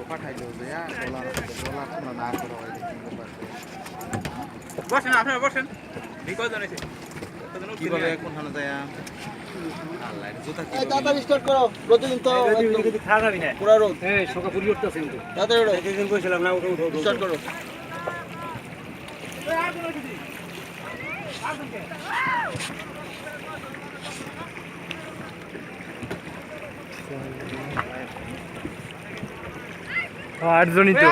পাঠাইলো যে ডলার তোমরা না করো বসেন আপনারা বসেন কয়জন আছে কি বলে কোনখানে যায় আল্লাহ জুতা কি তাড়াতাড়ি স্টার্ট করো রোদিন তো খাওয়া যাবি না পুরা রোদ এই সকাল পুরি উঠতেছে কিন্তু তাড়াতাড়ি ওঠো একদিন কইছিলাম না উঠো উঠো স্টার্ট করো আটজনই তো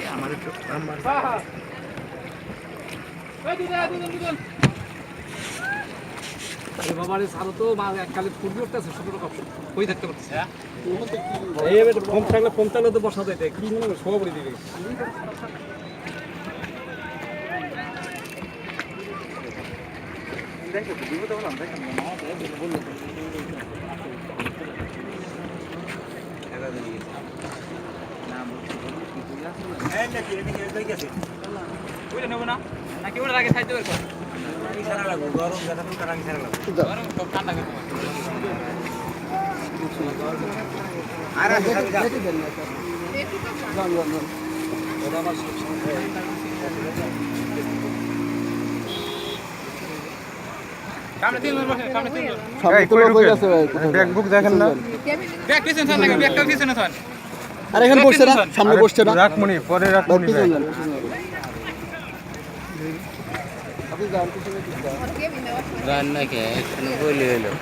আমার বাবারে সারো তো মা এককালে পুরি উঠতেছে ছোট রকম কই থাকতে পারছে এই ফোন থাকলে ফোন চালাতে তো বসা যায় কি মনে সব বলে দিবে দেখো দিব তো বললাম দেখেন না বললো তো নাকি ওরা আগে খাইতে পারবো সারা লাগবে গরম দেখা তো তার আগে সারা লাগবে গরম তো ঠান্ডা করে আর দেখি দেন না স্যার জান ওটা আমার সামনে তিনজন বসে সামনে তিনজন সামনে তো লোক হয়ে গেছে ব্যাগ বুক দেখেন না ব্যাগ পিছনে থান নাকি ব্যাগটা পিছনে থান আর এখানে বসছে না সামনে বসছে না রাখমনি পরে রাখমনি আপনি যান পিছনে রান্না কে এখানে বলে এলো